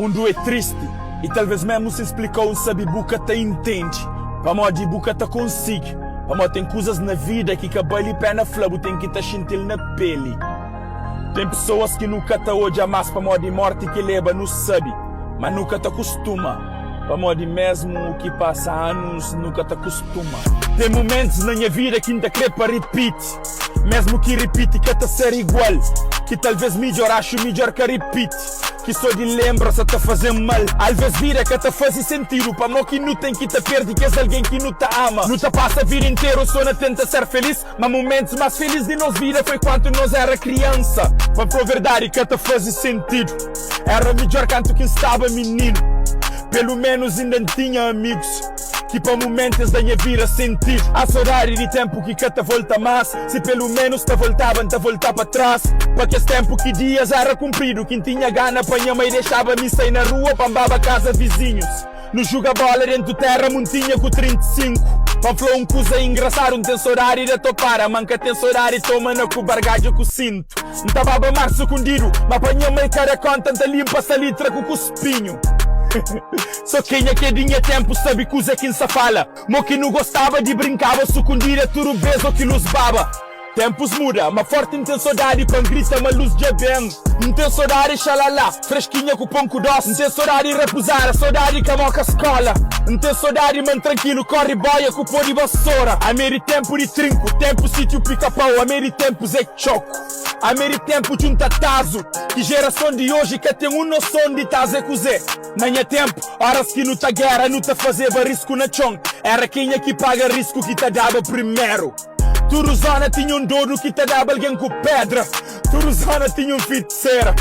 mundo é triste e talvez mesmo se explicou um sabe buca te entende. Para modo buca te consiga. Para modo tem coisas na vida que cabelo e pé na flabo tem que te sentir na pele. Tem pessoas que nunca te odiam mais para modo de morte que leva não sabe, mas nunca te acostuma. Para modo mesmo o que passa anos nunca te acostuma. Tem momentos na minha vida que ainda quer para repite, mesmo que repite que te ser igual, que talvez melhor acho melhor que repite, que só de lembra se te fazer mal. Às vezes vira que te faz sentido, para mim que não tem que te perder, que és alguém que não te ama. Não te passa a vida inteira só não tenta ser feliz, mas momentos mais felizes de nós vida foi quando nós era criança. Mas for verdade que te faz sentido, era melhor quando que estava menino. Pelo menos ainda tinha amigos que para momentos da minha vida senti a saudade de tempo que te volta mais. Se pelo menos te voltavam, te voltar para trás. Para que esse tempo que dias era cumprido, quem tinha gana para minha mãe deixava-me sair na rua, pambava casa vizinhos. No joga bola dentro terra, montinha com 35. Para falar um coisa engraçado, não tem saudade de topar, a manca tem saudade toma na com bargagem com cinto. Não tava a mar escondido, mas para minha mãe cara conta, te limpa essa litra com cuspinho. Só quem é que tinha tempo sabe coisa quem se fala. Mo que não gostava de brincar, sucundir tudo beso que luz baba. Tempos muda, mas forte não tem saudade quando grita uma luz de bem. Não tem saudade xalala, fresquinha com pão com doce. Não tem saudade repousar, a saudade que a moca escola. Não tem saudade man tranquilo, corre boia com pó de vassoura. A meri tempo de trinco, tempo sítio pica-pau. A meri tempo zé choco, a meri tempo junta tazo. Que geração de hoje que tem uma noção de tazo é cozé. Na minha tempo, horas que não tá guerra, não tá fazer risco na chão. Era quem é que paga risco que te dava primeiro. Turuzana tinha um dono que te dava alguém com pedra. Turuzana tinha um fio de cera.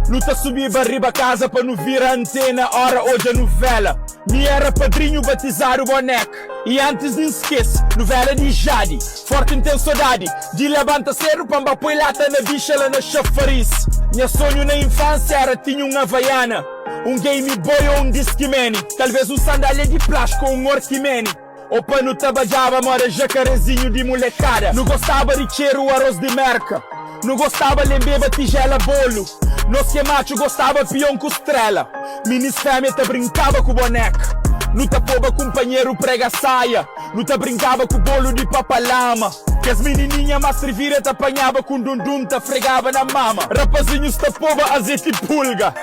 Luta subir barriba a casa para não vir a antena, hora hoje a novela. Me era padrinho batizar o boneco. E antes não esquece, novela de Jade. Forte não tem saudade, de levanta cedo para põe lata na bicha lá na chafariz. Minha sonho na infância era tinha uma havaiana, um Game Boy ou um Discman. Talvez um sandália de plástico ou um Orquimene. O pano tabajava, mora jacarezinho de molecada. Não gostava de cheiro o arroz de merca. Não gostava de lembeba tigela bolo. Nós que macho gostava peão com estrela. Minis fêmea te brincava com boneca. Não te poba companheiro prega saia. Não te brincava com bolo de papalama. Que as menininhas mais trevira te apanhava com dundum, te fregava na mama. Rapazinhos te poba azeite e pulga.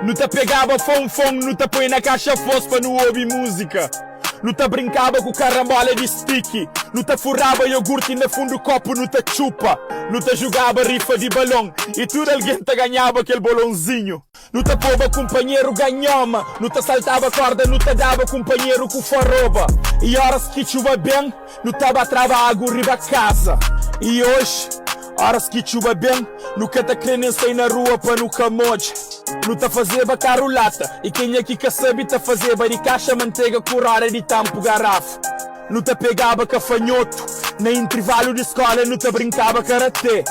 Não te pegava fom, não te põe na caixa fosfa, não ouve música. Não te brincava com carambola de sticky. Não te furrava iogurte no fundo do copo, não te chupa. Não te jogava rifa de balão e tudo alguém te ganhava aquele bolãozinho. Não te poba companheiro ganhoma. Não te saltava corda, não te dava companheiro com farroba. E horas que chuva bem, não te batrava água riba casa. E hoje, horas que chuva bem, nunca te querem sair na rua para nunca moje. Não te fazeba carolata, e quem é que sabe te fazeba de caixa manteiga com hora de tampo garrafa. Não te pegava cafanhoto, nem intervalo de escola não te brincava karatê.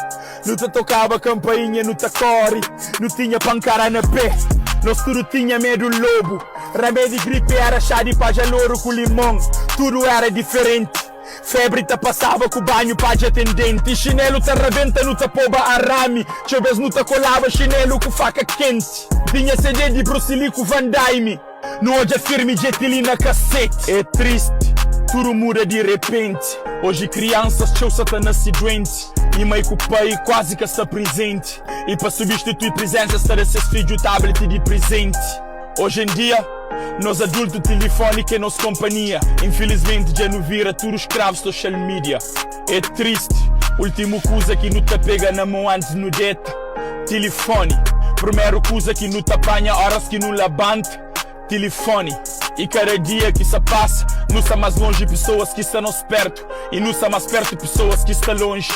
Não te tocava campainha, não te corre, não tinha pancara na pé. Nós tudo tinha medo do lobo, remédio de gripe era chá de pajalouro com limão. Tudo era diferente. Febre te passava com banho para de atendente. E chinelo te rebenta, não te poba arame. Talvez não te colava chinelo com faca quente. Tinha CD de Bruce Lee com Van Damme. No hoje é firme Jet Li na cassete. É triste, tudo muda de repente. Hoje crianças teu satanás se doente. E meio que o pai quase que está presente. E para substituir presença será seus filhos tablet de presente. Hoje em dia nós adultos telefone que é nossa companhia. Infelizmente já não vira tudo escravos social media. É triste, último coisa que não te pega na mão antes no deta. Telefone, primeiro coisa que não te apanha horas que não levanta. Telefone, e cada dia que se passa, não está mais longe pessoas que estão perto. E não está mais perto pessoas que estão longe.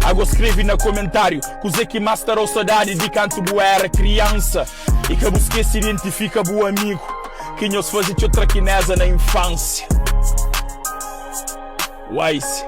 Agora escreve no comentário, coisa que mais terá saudade de quando boa era criança. E que você se identifica bom amigo, que nós fazemos outra quinesa na infância. Wise.